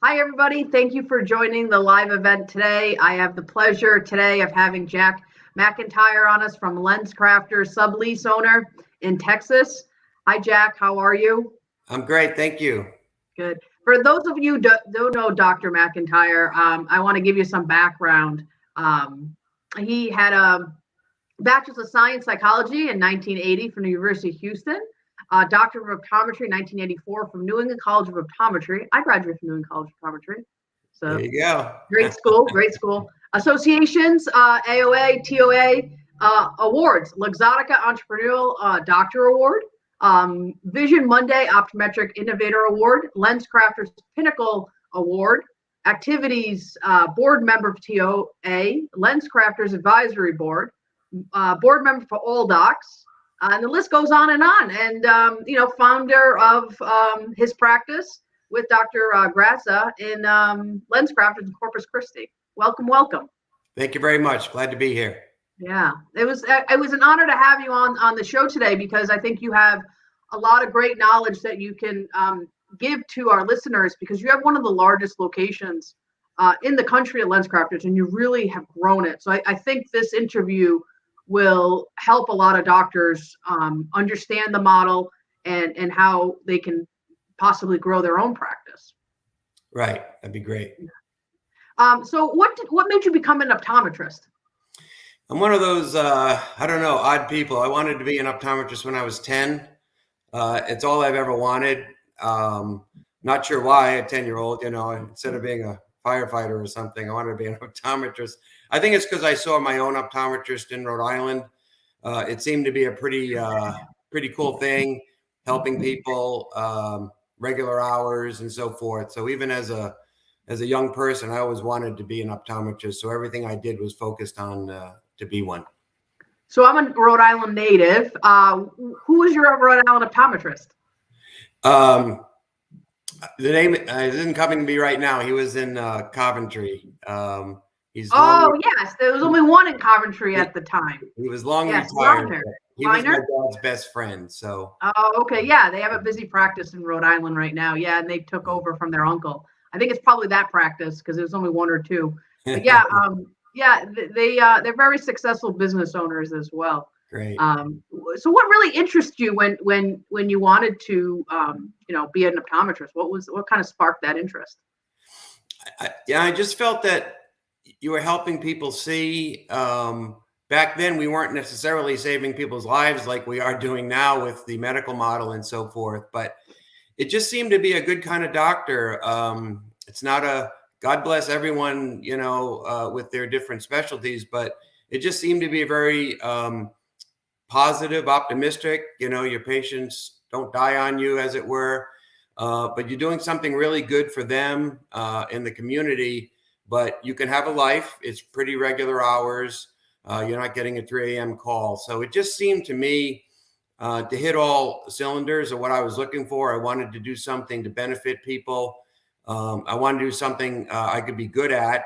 Hi, everybody. Thank you for joining the live event today. I have the pleasure today of having Jack McIntyre on us from Lenscrafter, Sublease owner in Texas. Hi, Jack. How are you? I'm great. Thank you. Good. For those of you who don't know Dr. McIntyre, I want to give you some background. He had a Bachelor of Science Psychology in 1980 from the University of Houston. Doctor of Optometry in 1984 from New England College of Optometry. I graduated from New England College of Optometry. So there you go. Great school, great school. Associations, AOA, TOA, awards, Luxottica Entrepreneurial Doctor Award, Vision Monday Optometric Innovator Award, Lenscrafters Pinnacle Award, Activities Board Member of TOA, Lenscrafters Advisory Board, Board Member for ALLDOCS, and the list goes on. And, founder of his practice with Dr. Garza in Lenscrafters in Corpus Christi. Welcome. Thank you very much. Glad to be here. Yeah, it was an honor to have you on the show today, because I think you have a lot of great knowledge that you can give to our listeners, because you have one of the largest locations in the country at Lenscrafters, and you really have grown it. So I think this interview will help a lot of doctors understand the model and how they can possibly grow their own practice. Right. That'd be great. So what made you become an optometrist? I'm one of those, odd people. I wanted to be an optometrist when I was 10. It's all I've ever wanted. Not sure why, a 10-year-old, instead of being a firefighter or something, I wanted to be an optometrist. I think it's because I saw my own optometrist in Rhode Island. It seemed to be a pretty cool thing, helping people, regular hours and so forth. So even as a young person, I always wanted to be an optometrist. So everything I did was focused on to be one. So I'm a Rhode Island native. Who is your Rhode Island optometrist? The name isn't coming to me right now. He was in Coventry. Yes, there was only one in Coventry at the time. He was retired. He was my dad's best friend. So. Oh, okay. Yeah, they have a busy practice in Rhode Island right now. Yeah, and they took over from their uncle. I think it's probably that practice, because there's only one or two. But they're very successful business owners as well. Great. So what really interested you when you wanted to be an optometrist? What kind of sparked that interest? I just felt that you were helping people see. Back then, we weren't necessarily saving people's lives like we are doing now with the medical model and so forth, but it just seemed to be a good kind of doctor. It's not God bless everyone, with their different specialties, but it just seemed to be a very positive, optimistic. Your patients don't die on you, as it were, but you're doing something really good for them in the community. But you can have a life. It's pretty regular hours. You're not getting a 3 a.m. call. So it just seemed to me to hit all cylinders of what I was looking for. I wanted to do something to benefit people. I wanted to do something I could be good at,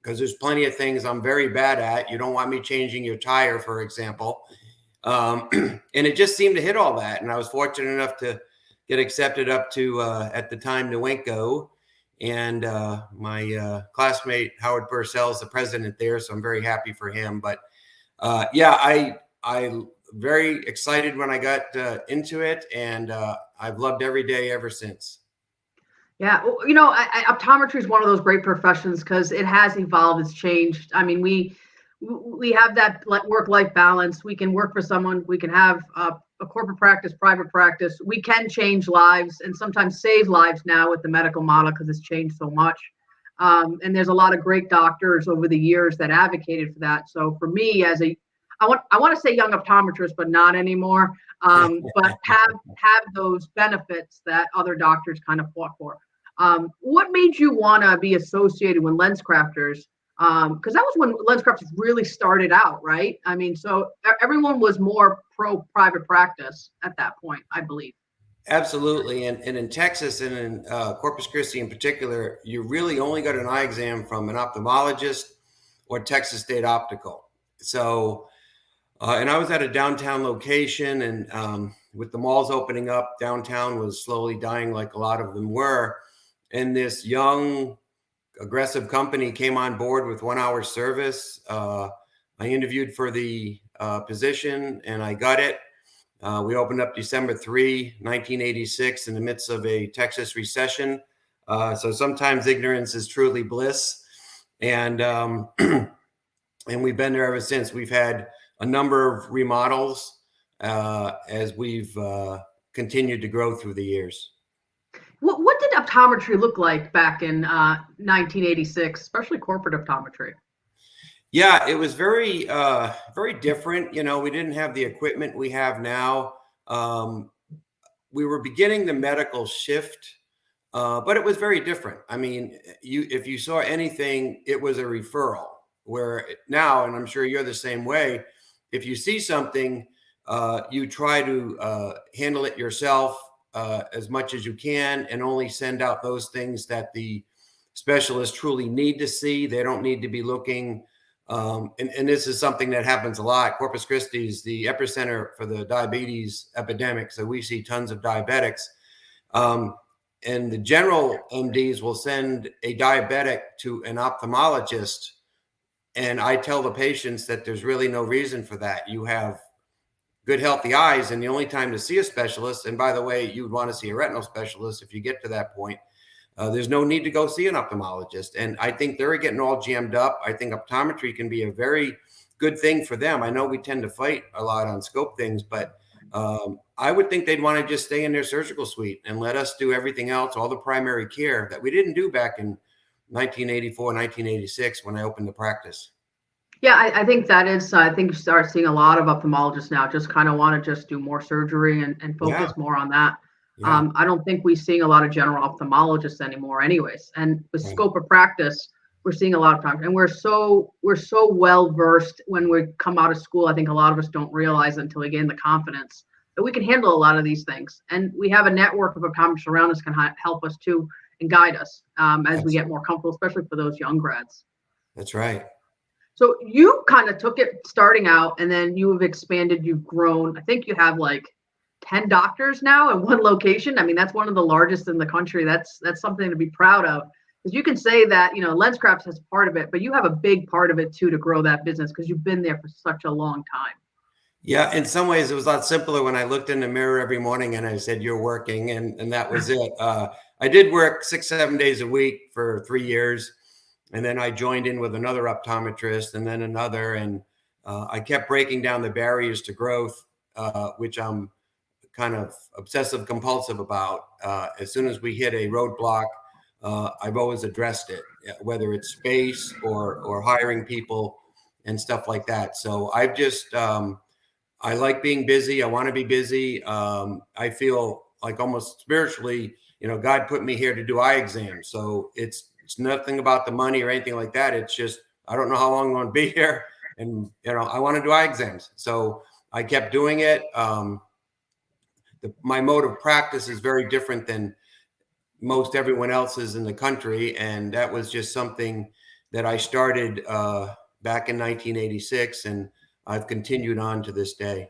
because there's plenty of things I'm very bad at. You don't want me changing your tire, for example. And it just seemed to hit all that. And I was fortunate enough to get accepted up to, at the time, Nuenco. And my classmate, Howard Purcell, is the president there. So I'm very happy for him. But I very excited when I got into it. And I've loved every day ever since. Yeah, optometry is one of those great professions because it has evolved, it's changed. I mean, we have that work-life balance. We can work for someone. We can have a corporate practice, private practice. We can change lives and sometimes save lives now with the medical model, because it's changed so much. And there's a lot of great doctors over the years that advocated for that. So for me, I want to say young optometrist, but not anymore. But have those benefits that other doctors kind of fought for. What made you want to be associated with Lenscrafters? Because that was when Lenscrafters really started out, right? I mean, so everyone was more pro private practice at that point, I believe. Absolutely. And in Texas and in Corpus Christi in particular, you really only got an eye exam from an ophthalmologist or Texas State Optical. So, and I was at a downtown location, and with the malls opening up, downtown was slowly dying like a lot of them were. and this young, aggressive company came on board with 1 hour service. I interviewed for the position and I got it. We opened up December 3, 1986 in the midst of a Texas recession. So sometimes ignorance is truly bliss. And, and we've been there ever since. We've had a number of remodels as we've continued to grow through the years. What did optometry look like back in 1986, especially corporate optometry? Yeah, it was very, very different. You know, we didn't have the equipment we have now. We were beginning the medical shift, but it was very different. I mean, if you saw anything, it was a referral. Where now, and I'm sure you're the same way, if you see something, you try to handle it yourself as much as you can, and only send out those things that the specialists truly need to see. They don't need to be looking. And this is something that happens a lot. Corpus Christi is the epicenter for the diabetes epidemic. So we see tons of diabetics. And the general MDs will send a diabetic to an ophthalmologist. And I tell the patients that there's really no reason for that. You have good, healthy eyes, and the only time to see a specialist, and by the way, you would want to see a retinal specialist if you get to that point. There's no need to go see an ophthalmologist. And I think they're getting all jammed up. I think optometry can be a very good thing for them. I know we tend to fight a lot on scope things, but I would think they'd want to just stay in their surgical suite and let us do everything else, all the primary care that we didn't do back in 1984, 1986 when I opened the practice. Yeah, I think that is, I think you start seeing a lot of ophthalmologists now just kind of want to just do more surgery and focus more on that. Yeah. I don't think we're seeing a lot of general ophthalmologists anymore anyways. And with scope of practice, we're seeing a lot of time, and we're so well versed when we come out of school. I think a lot of us don't realize it until we gain the confidence that we can handle a lot of these things. And we have a network of optometrists around us can help us too and guide us as we get more comfortable, especially for those young grads. That's right. So you kind of took it starting out, and then you have expanded, you've grown. I think you have like 10 doctors now in one location. I mean, that's one of the largest in the country. That's something to be proud of. Because you can say that, you know, Lenscrafters is part of it, but you have a big part of it too to grow that business because you've been there for such a long time. Yeah, in some ways it was a lot simpler when I looked in the mirror every morning and I said, "You're working," and that was it. I did work 6-7 days a week for 3 years. And then I joined in with another optometrist and then another. And I kept breaking down the barriers to growth, which I'm kind of obsessive compulsive about. As soon as we hit a roadblock, I've always addressed it, whether it's space or hiring people and stuff like that. So I've just, I like being busy. I want to be busy. I feel like almost spiritually, you know, God put me here to do eye exams. So it's nothing about the money or anything like that. It's just, I don't know how long I'm going to be here. And, you know, I want to do eye exams. So I kept doing it. My mode of practice is very different than most everyone else's in the country. And that was just something that I started back in 1986. And I've continued on to this day.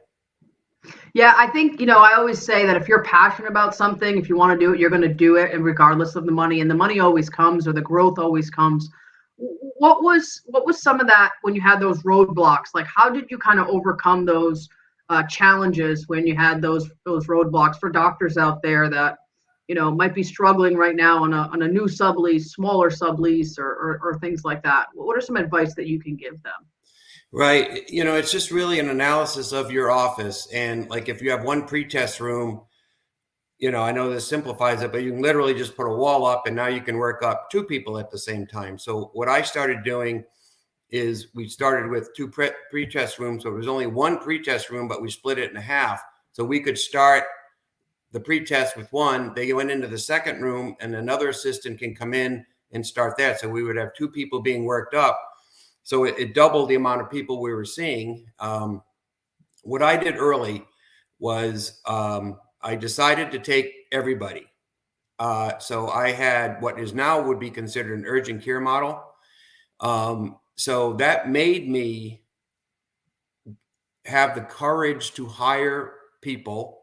Yeah, I think, you know, I always say that if you're passionate about something, if you want to do it, you're going to do it, and regardless of the money, and the money always comes, or the growth always comes. What was some of that when you had those roadblocks? Like, how did you kind of overcome those challenges when you had those roadblocks for doctors out there that, you know, might be struggling right now on a new sublease, smaller sublease, or things like that? What are some advice that you can give them? Right. You know, it's just really an analysis of your office. And like if you have one pretest room, you know, I know this simplifies it, but you can literally just put a wall up and now you can work up 2 people at the same time. So what I started doing is we started with 2 pretest rooms. So it was only one pretest room, but we split it in half. So we could start the pretest with one. They went into the second room and another assistant can come in and start that. So we would have 2 people being worked up. So it doubled the amount of people we were seeing. What I did early was I decided to take everybody. So I had what is now would be considered an urgent care model. So that made me have the courage to hire people,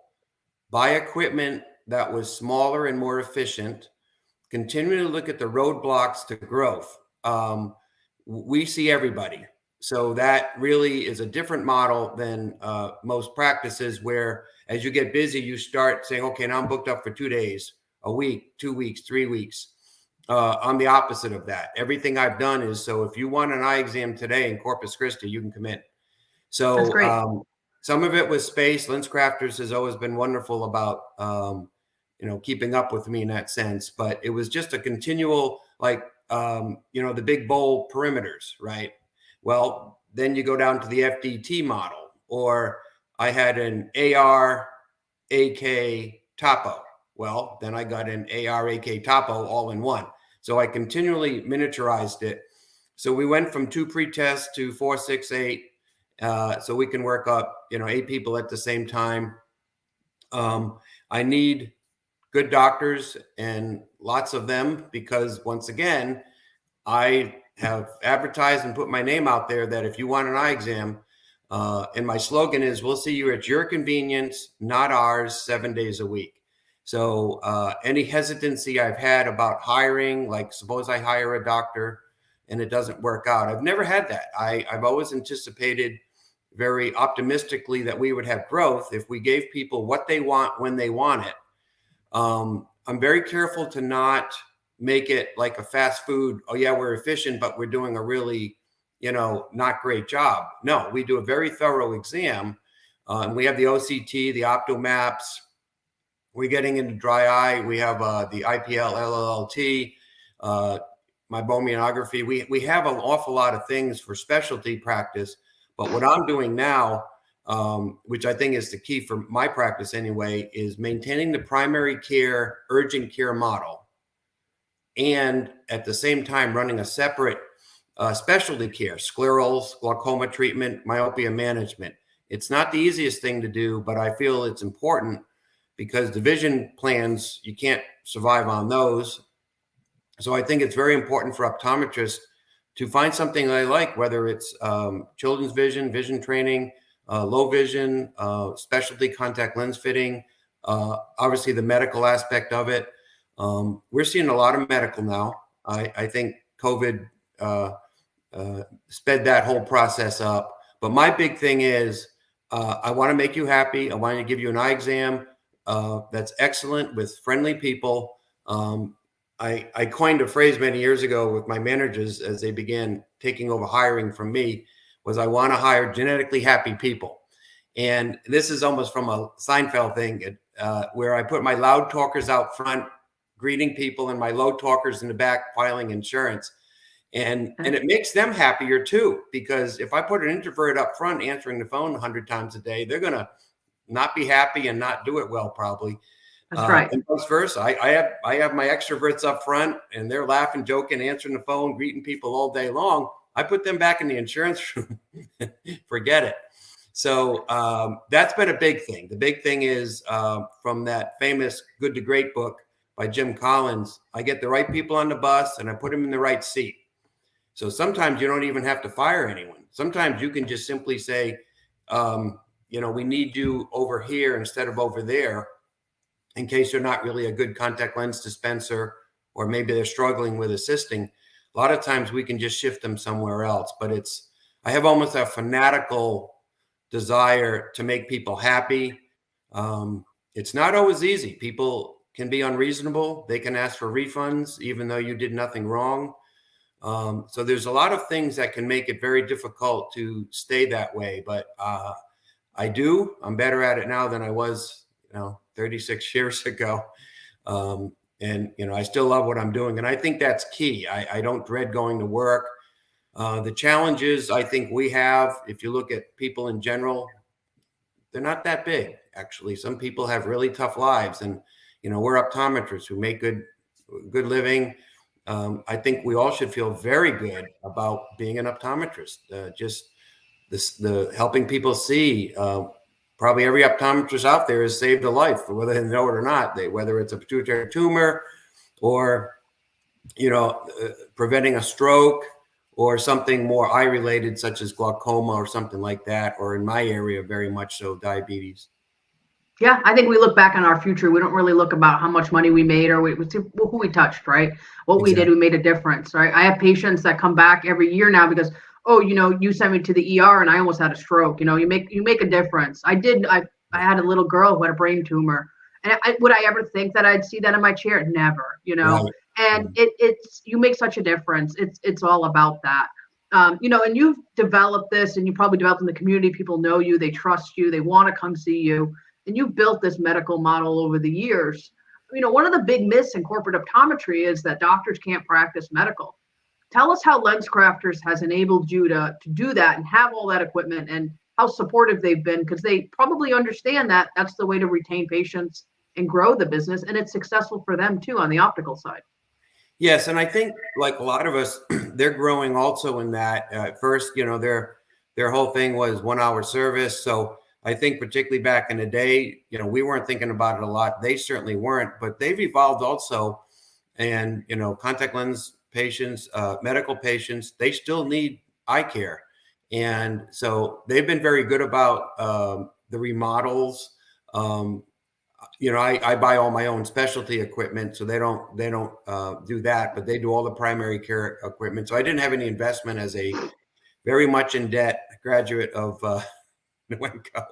buy equipment that was smaller and more efficient, continuing to look at the roadblocks to growth. We see everybody. So that really is a different model than most practices, where as you get busy, you start saying, okay, now I'm booked up for 2 days, a week, 2 weeks, 3 weeks. I'm the opposite of that. Everything I've done is, so if you want an eye exam today in Corpus Christi, you can come in. That's great. So some of it was space. Lenscrafters has always been wonderful about, keeping up with me in that sense. But it was just a continual, like, the big bowl perimeters, right? Well, then you go down to the FDT model, or I had an AR, AK topo. Well, then I got an AR, AK topo all in one. So I continually miniaturized it. So we went from 2 pre-tests to 4, 6, 8. So we can work up, 8 people at the same time. I need good doctors and lots of them, because once again, I have advertised and put my name out there that if you want an eye exam, and my slogan is, we'll see you at your convenience, not ours, 7 days a week. So any hesitancy I've had about hiring, like suppose I hire a doctor and it doesn't work out, I've never had that. I've always anticipated very optimistically that we would have growth if we gave people what they want when they want it. I'm very careful to not make it like a fast food. Oh yeah, we're efficient, but we're doing a really, not great job. No, we do a very thorough exam. And we have the OCT, the Optomaps. We're getting into dry eye. We have the IPL, LLT, meibomianography. We have an awful lot of things for specialty practice. But what I'm doing now, which I think is the key for my practice anyway, is maintaining the primary care, urgent care model, and at the same time running a separate specialty care, sclerals, glaucoma treatment, myopia management. It's not the easiest thing to do, but I feel it's important, because the vision plans, you can't survive on those. So I think it's very important for optometrists to find something they like, whether it's children's vision, vision training, low vision, specialty contact lens fitting, obviously the medical aspect of it. We're seeing a lot of medical now. I think COVID sped that whole process up. But my big thing is, I want to make you happy. I want to give you an eye exam that's excellent with friendly people. I coined a phrase many years ago with my managers as they began taking over hiring from me, was I want to hire genetically happy people. And this is almost from a Seinfeld thing, where I put my loud talkers out front, greeting people, and my low talkers in the back, filing insurance. And it makes them happier too, because if I put an introvert up front answering the phone 100 times a day, they're going to not be happy and not do it well, probably. That's right. And vice versa. I have my extroverts up front, and they're laughing, joking, answering the phone, greeting people all day long. I put them back in the insurance room. Forget it. So that's been a big thing. The big thing is from that famous Good to Great book by Jim Collins, I get the right people on the bus and I put them in the right seat. So sometimes you don't even have to fire anyone. Sometimes you can just simply say, we need you over here instead of over there, in case they're not really a good contact lens dispenser, or maybe they're struggling with assisting. A lot of times we can just shift them somewhere else. But I have almost a fanatical desire to make people happy. It's not always easy. People can be unreasonable. They can ask for refunds, even though you did nothing wrong. So there's a lot of things that can make it very difficult to stay that way. But I'm better at it now than I was, 36 years ago. And I still love what I'm doing. And I think that's key. I don't dread going to work. The challenges I think we have, if you look at people in general, they're not that big, actually. Some people have really tough lives. And, we're optometrists who make good living. I think we all should feel very good about being an optometrist. The helping people see. Probably every optometrist out there has saved a life, whether they know it or not. Whether it's a pituitary tumor, or preventing a stroke, or something more eye related, such as glaucoma or something like that, or in my area, very much so, diabetes. Yeah, I think we look back on our future. We don't really look about how much money we made or who we touched, right? What we did, Exactly. we made a difference, right? I have patients that come back every year now because, oh, you sent me to the ER and I almost had a stroke. You make a difference. I had a little girl who had a brain tumor, and would I ever think that I'd see that in my chair? Never, Right. And it's you make such a difference. It's all about that. And you've developed this, and you probably developed in the community. People know you, they trust you, they want to come see you, and you've built this medical model over the years. One of the big myths in corporate optometry is that doctors can't practice medical. Tell us how Lenscrafters has enabled you to do that and have all that equipment, and how supportive they've been, because they probably understand that that's the way to retain patients and grow the business, and it's successful for them too on the optical side. Yes, and I think like a lot of us, they're growing also in that. At first, their whole thing was 1 hour service. So I think particularly back in the day, we weren't thinking about it a lot. They certainly weren't, but they've evolved also. And contact lens patients, medical patients, they still need eye care, and so they've been very good about the remodels. Um, I buy all my own specialty equipment, so they don't do that, but they do all the primary care equipment. So I didn't have any investment as a very much in debt graduate of Winco.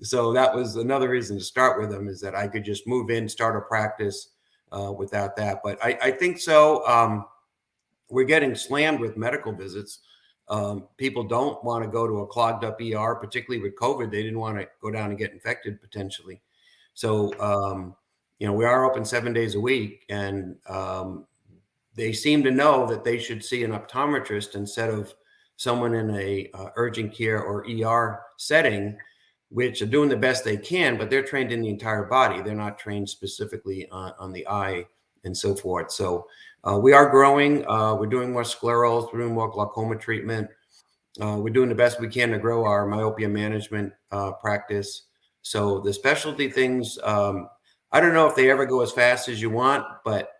So that was another reason to start with them, is that I could just move in, start a practice without that. But I think so. We're getting slammed with medical visits. People don't want to go to a clogged up ER, particularly with COVID. They didn't want to go down and get infected potentially. So, we are open 7 days a week, and they seem to know that they should see an optometrist instead of someone in a urgent care or ER setting, which are doing the best they can, but they're trained in the entire body. They're not trained specifically on the eye and so forth. So we are growing. We're doing more sclerals. We're doing more glaucoma treatment. We're doing the best we can to grow our myopia management practice. So the specialty things, I don't know if they ever go as fast as you want, but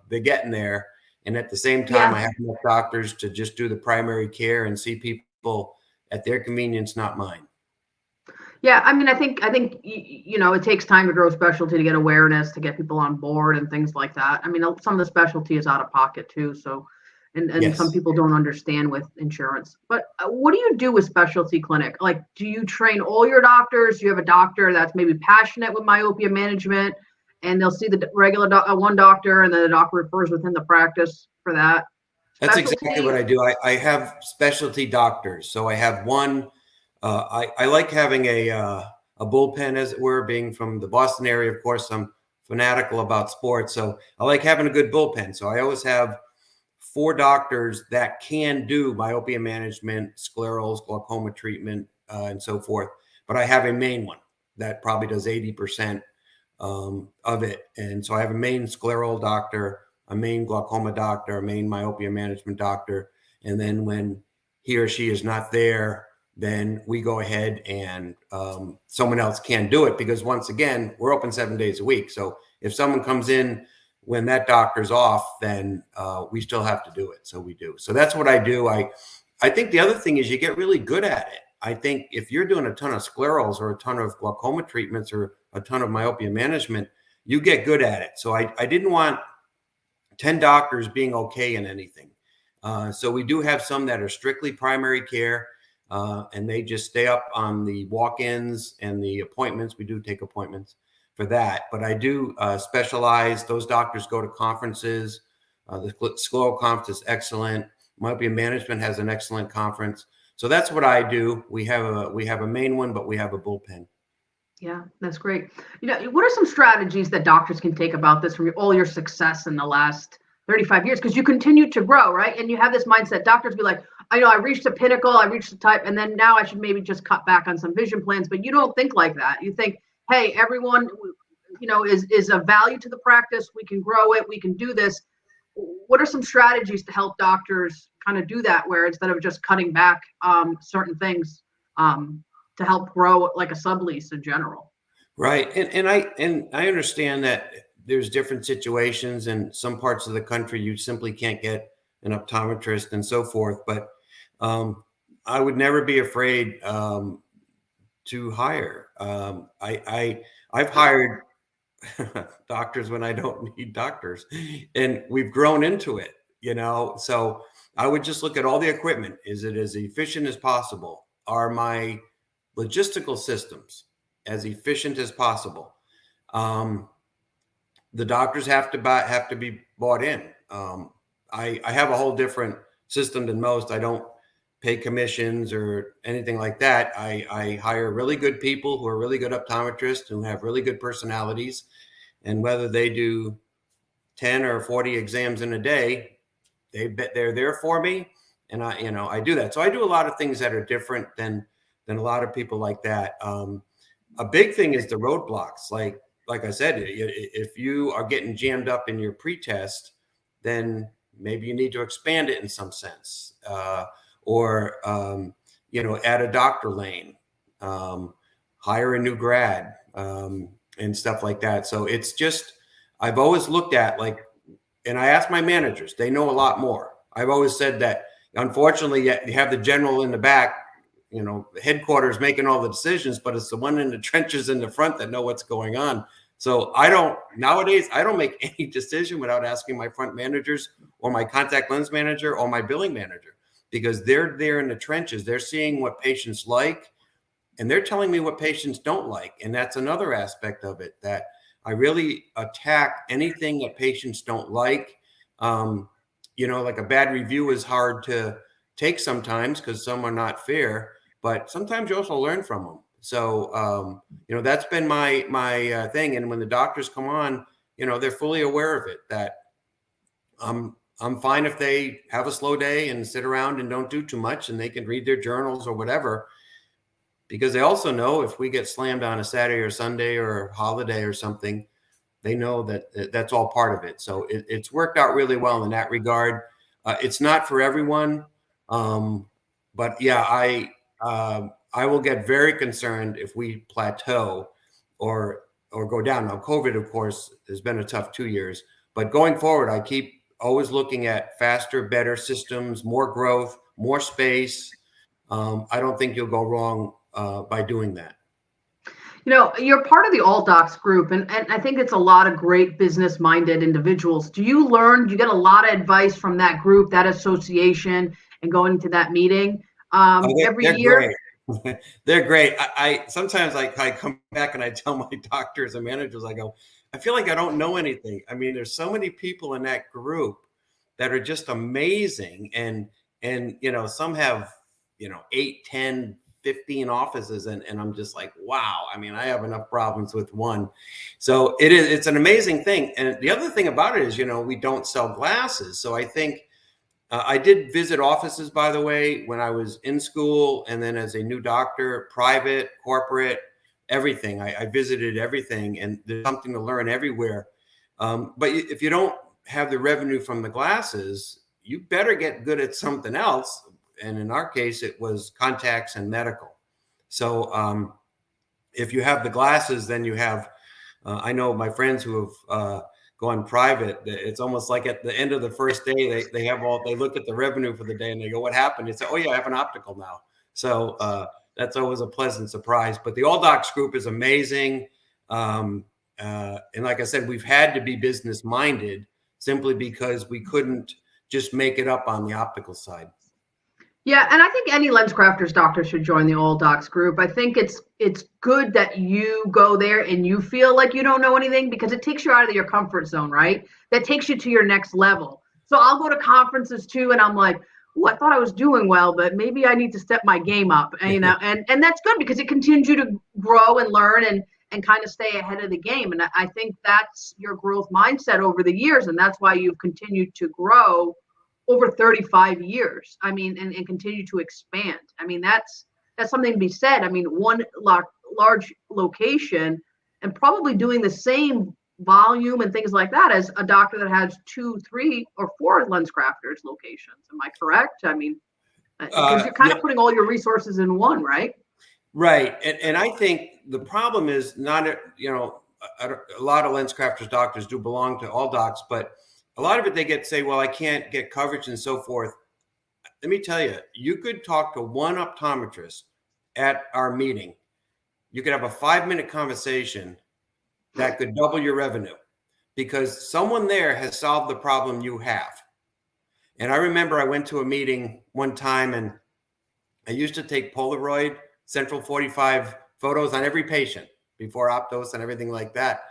they're getting there. And at the same time, Yeah. I have enough doctors to just do the primary care and see people at their convenience, not mine. Yeah, I think it takes time to grow specialty, to get awareness, to get people on board and things like that. Some of the specialty is out of pocket too, so and some Yes. people don't understand with insurance. But what do you do with specialty clinic? Like, do you train all your doctors? Do you have a doctor that's maybe passionate with myopia management, and they'll see the regular one doctor, and then the doctor refers within the practice for that That's exactly what specialty? I do. I have specialty doctors. So I have one. I like having a bullpen, as it were, being from the Boston area. Of course, I'm fanatical about sports, so I like having a good bullpen. So I always have 4 doctors that can do myopia management, sclerals, glaucoma treatment, and so forth. But I have a main one that probably does 80% of it. And so I have a main scleral doctor, a main glaucoma doctor, a main myopia management doctor. And then when he or she is not there, then we go ahead and someone else can do it, because once again, we're open 7 days a week. So if someone comes in when that doctor's off, then we still have to do it. So we do. So that's what I do. I think the other thing is you get really good at it. I think if you're doing a ton of sclerals or a ton of glaucoma treatments or a ton of myopia management, you get good at it. So I didn't want 10 doctors being okay in anything. So we do have some that are strictly primary care, and they just stay up on the walk-ins and the appointments. We do take appointments for that. But I do specialize. Those doctors go to conferences. The scleral conference is excellent. Myopia management has an excellent conference. So that's what I do. We have a main one, but we have a bullpen. Yeah, that's great. What are some strategies that doctors can take about this from all your success in the last 35 years? Because you continue to grow, right? And you have this mindset. Doctors be like, I know I reached a pinnacle, I reached the type, and then now I should maybe just cut back on some vision plans. But you don't think like that. You think, hey, everyone, is of value to the practice. We can grow it. We can do this. What are some strategies to help doctors kind of do that, where instead of just cutting back certain things, to help grow like a sublease in general? Right. And I understand that there's different situations. In some parts of the country you simply can't get an optometrist and so forth. But I would never be afraid to hire. I've hired doctors when I don't need doctors, and we've grown into it, you know. So I would just look at all the equipment. Is it as efficient as possible? Are my logistical systems as efficient as possible? The doctors have to be bought in. I have a whole different system than most. I don't pay commissions or anything like that. I hire really good people who are really good optometrists who have really good personalities, and whether they do 10 or 40 exams in a day, they're there for me, and I do that. So I do a lot of things that are different than a lot of people like that. A big thing is the roadblocks. Like I said, if you are getting jammed up in your pretest, then maybe you need to expand it in some sense, or add a doctor lane, hire a new grad, and stuff like that. So it's just, I've always looked at and I ask my managers, they know a lot more. I've always said that, unfortunately, you have the general in the back, headquarters making all the decisions, but it's the one in the trenches in the front that know what's going on. So nowadays, I don't make any decision without asking my front managers or my contact lens manager or my billing manager, because they're there in the trenches. They're seeing what patients like, and they're telling me what patients don't like. And that's another aspect of it, that I really attack anything that patients don't like. Like a bad review is hard to take sometimes because some are not fair, but sometimes you also learn from them. So, that's been my thing. And when the doctors come on, they're fully aware of it, that I'm fine if they have a slow day and sit around and don't do too much, and they can read their journals or whatever, because they also know if we get slammed on a Saturday or Sunday or holiday or something, they know that that's all part of it. So it's worked out really well in that regard. It's not for everyone, but yeah, I will get very concerned if we plateau or go down. Now, COVID, of course, has been a tough 2 years, but going forward, I keep always looking at faster, better systems, more growth, more space. I don't think you'll go wrong by doing that. You're part of the ALLDOCS group, and I think it's a lot of great business-minded individuals. Do you get a lot of advice from that group, that association, and going to that meeting every year? Great. They're great. I sometimes I come back and I tell my doctors and managers, I go, I feel like I don't know anything. I mean, there's so many people in that group that are just amazing, and some have 8, 10, 15 offices, and I'm just like, wow. I mean, I have enough problems with one. So it's an amazing thing. And the other thing about it is, we don't sell glasses. So I think I did visit offices, by the way, when I was in school, and then as a new doctor, private, corporate, everything. I visited everything, and there's something to learn everywhere. But if you don't have the revenue from the glasses, you better get good at something else. And in our case, it was contacts and medical. So if you have the glasses, then you have, I know my friends who have gone private, it's almost like at the end of the first day, they look at the revenue for the day and they go, what happened? They say, oh yeah, I have an optical now. So that's always a pleasant surprise. But the ALLDOCS group is amazing. And like I said, we've had to be business minded simply because we couldn't just make it up on the optical side. Yeah, and I think any Lenscrafters doctor should join the ALLDOCS group. I think it's good that you go there and you feel like you don't know anything, because it takes you out of your comfort zone, right? That takes you to your next level. So I'll go to conferences too, and I'm like, oh, I thought I was doing well, but maybe I need to step my game up, and that's good, because it continues you to grow and learn and kind of stay ahead of the game. And I think that's your growth mindset over the years, and that's why you've continued to grow over 35 years. I mean, and continue to expand. I mean, that's something to be said. I mean, one large location and probably doing the same volume and things like that as a doctor that has 2, 3, or 4 Lenscrafters locations. Am I correct? I mean, because you're kind of putting all your resources in one, right? Right. And I think the problem is not, a lot of Lenscrafters doctors do belong to ALLDOCS, but a lot of it, they say, well, I can't get coverage and so forth. Let me tell you, you could talk to one optometrist at our meeting, you could have a 5-minute conversation that could double your revenue because someone there has solved the problem you have. And I remember I went to a meeting one time and I used to take Polaroid Central 45 photos on every patient before Optos and everything like that.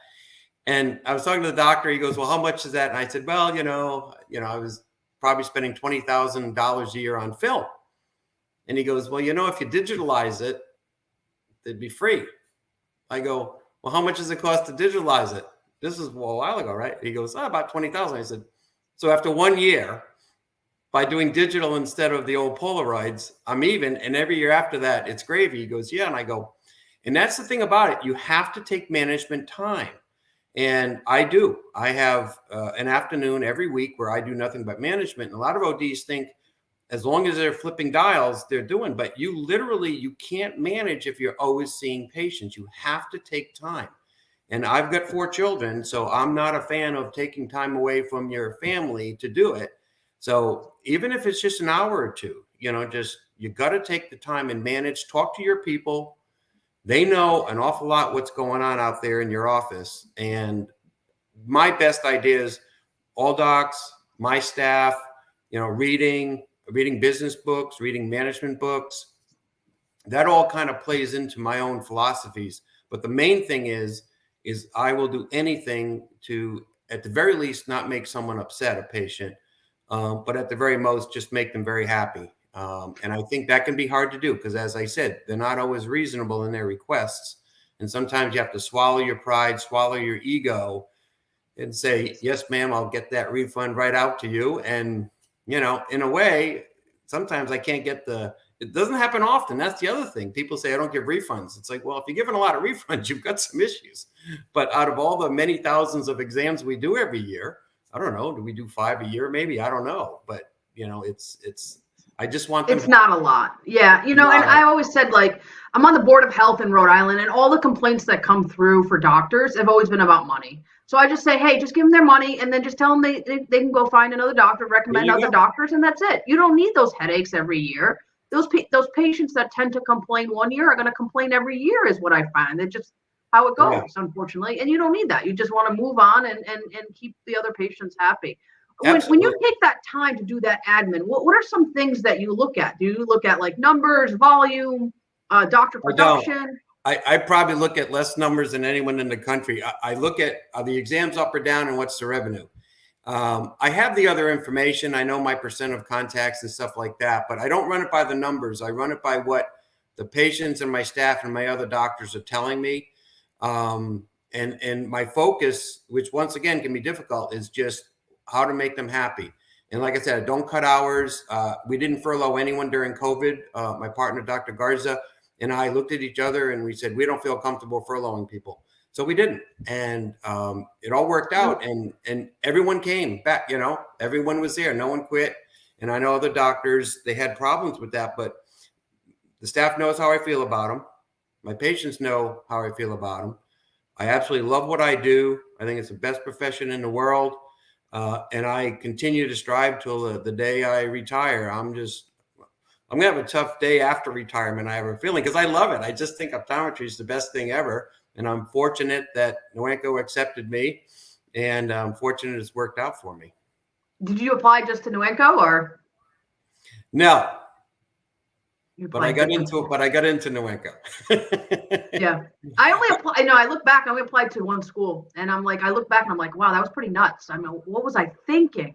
And I was talking to the doctor. He goes, well, how much is that? And I said, well, I was probably spending $20,000 a year on film. And he goes, well, if you digitalize it, it'd be free. I go, well, how much does it cost to digitalize it? This is a while ago, right? He goes, about 20,000. I said, so after 1 year, by doing digital instead of the old Polaroids, I'm even. And every year after that, it's gravy. He goes, yeah. And I go, and that's the thing about it. You have to take management time. And I do. I have an afternoon every week where I do nothing but management. And a lot of ODs think as long as they're flipping dials, they're doing. But you can't manage if you're always seeing patients. You have to take time. And I've got 4 children, so I'm not a fan of taking time away from your family to do it. So even if it's just an hour or two, you got to take the time and manage, talk to your people. They know an awful lot what's going on out there in your office. And my best idea is ALLDOCS, my staff, reading business books, reading management books. That all kind of plays into my own philosophies. But the main thing is I will do anything to, at the very least, not make someone upset, a patient, but at the very most, just make them very happy. And I think that can be hard to do because, as I said, they're not always reasonable in their requests. And sometimes you have to swallow your pride, swallow your ego, and say, yes, ma'am, I'll get that refund right out to you. And, in a way, sometimes I can't get it doesn't happen often. That's the other thing. People say, I don't give refunds. It's like, well, if you're giving a lot of refunds, you've got some issues. But out of all the many thousands of exams we do every year, I don't know, do we do 5 a year? Maybe, I don't know. But, I just want them. It's not a lot. Yeah. And I always said, I'm on the Board of Health in Rhode Island, and all the complaints that come through for doctors have always been about money. So I just say, hey, just give them their money and then just tell them they can go find another doctor, recommend other doctors, and that's it. You don't need those headaches every year. Those patients that tend to complain 1 year are going to complain every year is what I find. It's just how it goes, unfortunately. And you don't need that. You just want to move on and keep the other patients happy. When you take that time to do that admin, what are some things that you look at? Do you look at numbers, volume, doctor production? I probably look at less numbers than anyone in the country. I look at are the exams up or down and what's the revenue. I have the other information. I know my percent of contacts and stuff like that, but I don't run it by the numbers. I run it by what the patients and my staff and my other doctors are telling me. And my focus, which once again can be difficult, is just how to make them happy. And like I said, don't cut hours. We didn't furlough anyone during COVID. My partner, Dr. Garza, and I looked at each other and we said, we don't feel comfortable furloughing people. So we didn't. And it all worked out. And everyone came back, everyone was there. No one quit. And I know other doctors, they had problems with that, but the staff knows how I feel about them. My patients know how I feel about them. I absolutely love what I do. I think it's the best profession in the world. And I continue to strive till the day I retire. I'm going to have a tough day after retirement. I have a feeling because I love it. I just think optometry is the best thing ever. And I'm fortunate that Nuenco accepted me, and I'm fortunate it's worked out for me. Did you apply just to Nuenco or? No. But I got into Nuenco. Yeah. I only applied. I look back, I only applied to one school, and I look back and I'm like, wow, that was pretty nuts. I mean, what was I thinking?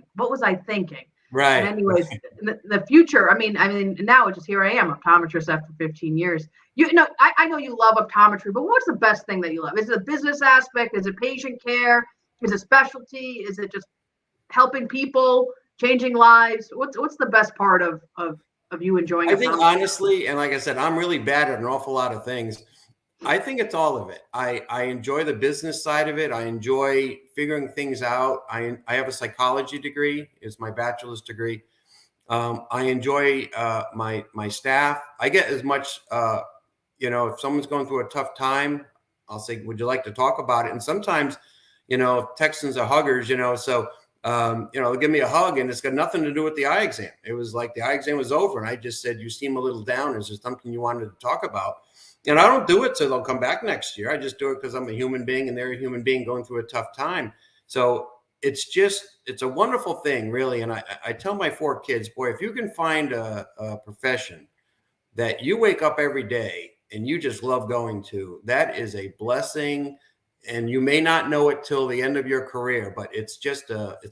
Right. And anyways, the future, I mean, now it's just here I am, optometrist after 15 years. I know you love optometry, but what's the best thing that you love? Is it a business aspect? Is it patient care? Is it specialty? Is it just helping people, changing lives? What's the best part of you enjoying optometry? I think honestly, and like I said, I'm really bad at an awful lot of things. I think it's all of it. I enjoy the business side of it. I enjoy figuring things out. I have a psychology degree. It's my bachelor's degree. I enjoy my staff. I get as much, if someone's going through a tough time, I'll say, would you like to talk about it? And sometimes, Texans are huggers, so, they'll give me a hug and it's got nothing to do with the eye exam. It was like the eye exam was over and I just said, you seem a little down. Is there something you wanted to talk about? And I don't do it so they'll come back next year. I just do it because I'm a human being and they're a human being going through a tough time. So it's a wonderful thing, really. And I tell my 4 kids, boy, if you can find a profession that you wake up every day and you just love going to, that is a blessing. And you may not know it till the end of your career, but it's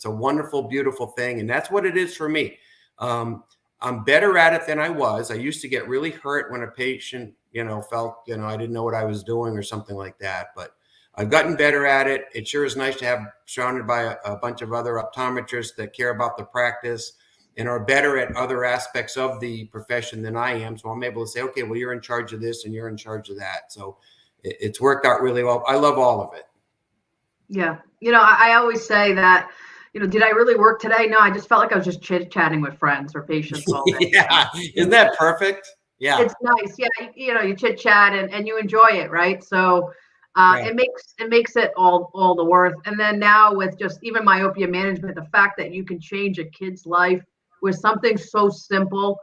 a wonderful, beautiful thing. And that's what it is for me. I'm better at it than I was. I used to get really hurt when a patient, felt, I didn't know what I was doing or something like that, but I've gotten better at it. It sure is nice to have surrounded by a bunch of other optometrists that care about the practice and are better at other aspects of the profession than I am. So I'm able to say, okay, well, you're in charge of this and you're in charge of that. So it's worked out really well. I love all of it. Yeah. I always say that, did I really work today? No, I just felt like I was just chit-chatting with friends or patients all day. Yeah. Isn't that perfect? Yeah. It's nice. Yeah. You chit-chat and you enjoy it, right? So Right. it makes it all the worth. And then now with just even myopia management, the fact that you can change a kid's life with something so simple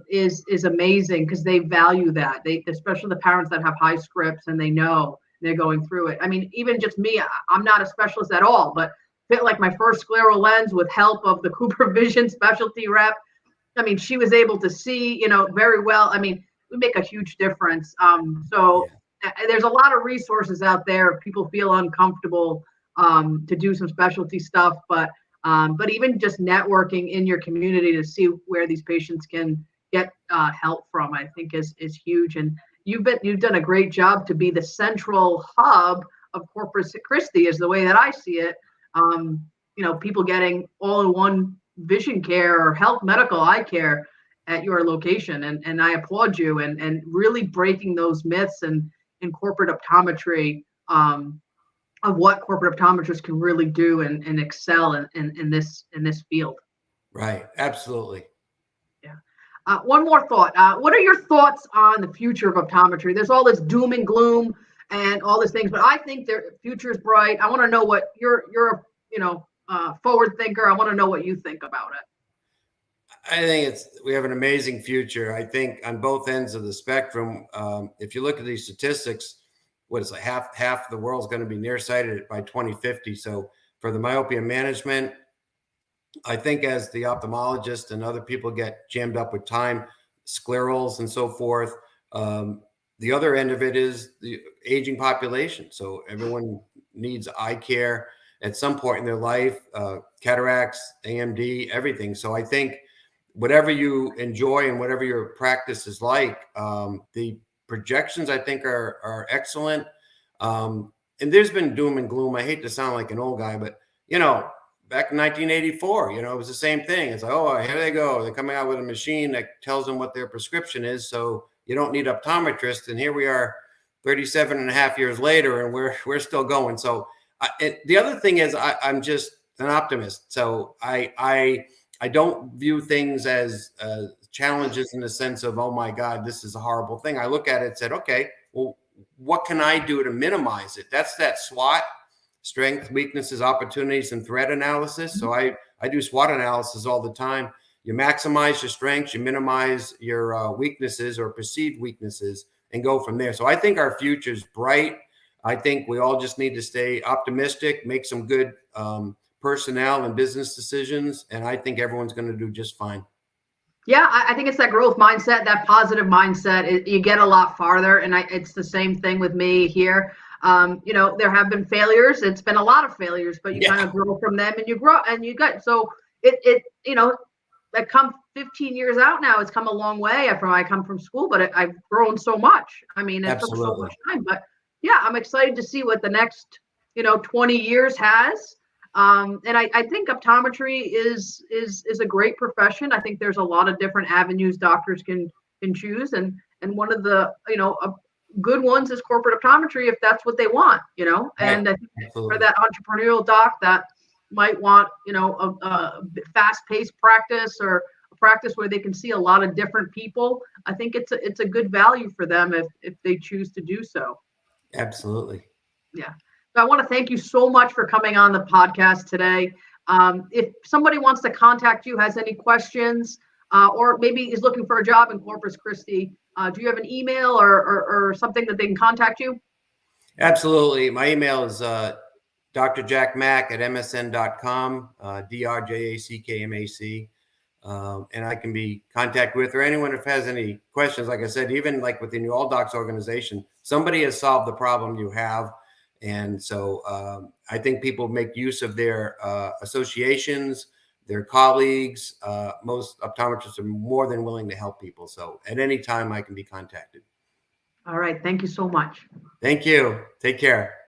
is amazing, because they value that. Especially the parents that have high scripts and they know they're going through it. I mean, even just me, I'm not a specialist at all, but fit like my first scleral lens with help of the Cooper Vision specialty rep. I mean, she was able to see, very well. I mean, we make a huge difference. So there's a lot of resources out there if people feel uncomfortable to do some specialty stuff, but even just networking in your community to see where these patients can get help from, I think is huge. And you've done a great job to be the central hub of Corpus Christi, is the way that I see it. People getting all in one vision care or health, medical, eye care at your location. And I applaud you and really breaking those myths and in corporate optometry of what corporate optometrists can really do and excel in this field. Right. Absolutely. Yeah. One more thought. What are your thoughts on the future of optometry? There's all this doom and gloom and all these things, but I think the future is bright. I want to know what you're forward thinker. I want to know what you think about it. I think we have an amazing future. I think on both ends of the spectrum, if you look at these statistics, what is like half the world's going to be nearsighted by 2050. So for the myopia management, I think as the ophthalmologist and other people get jammed up with time, sclerals and so forth, the other end of it is the aging population. So everyone needs eye care at some point in their life, cataracts, AMD, everything. So I think whatever you enjoy and whatever your practice is like, the projections I think are excellent. And there's been doom and gloom. I hate to sound like an old guy, but back in 1984, it was the same thing. It's like, oh, here they go. They're coming out with a machine that tells them what their prescription is. So you don't need optometrists. And here we are 37 and a half years later, and we're still going. So the other thing is I'm just an optimist. So I don't view things as challenges in the sense of, oh my God, this is a horrible thing. I look at it and said, okay, well, what can I do to minimize it? That's that SWOT, strengths, weaknesses, opportunities, and threat analysis. So I do SWOT analysis all the time. You maximize your strengths, you minimize your weaknesses or perceived weaknesses, and go from there. So I think our future is bright. I think we all just need to stay optimistic, make some good personnel and business decisions, and I think everyone's going to do just fine. Yeah, I think it's that growth mindset, that positive mindset. You get a lot farther, and it's the same thing with me here. There have been failures. It's been a lot of failures, but you kind of grow from them, and you grow, and you got so that come 15 years out now, it's come a long way from I come from school, but I've grown so much. I mean, it took so much time, but yeah, I'm excited to see what the next 20 years has. And I think optometry is a great profession. I think there's a lot of different avenues doctors can choose, and one of the good ones is corporate optometry if that's what they want, And I think for that entrepreneurial doc that might want a fast-paced practice or a practice where they can see a lot of different people, I think it's a good value for them if they choose to do so. Absolutely. Yeah. So I want to thank you so much for coming on the podcast today. If somebody wants to contact you, has any questions, or maybe is looking for a job in Corpus Christi, do you have an email or something that they can contact you? Absolutely. My email is Dr. Jack Mac at msn.com, DRJACKMAC. And I can be contacted with, or anyone if has any questions. Like I said, even like within the ALLDOCS organization, somebody has solved the problem you have. And so I think people make use of their associations, their colleagues. Most optometrists are more than willing to help people. So at any time I can be contacted. All right. Thank you so much. Thank you. Take care.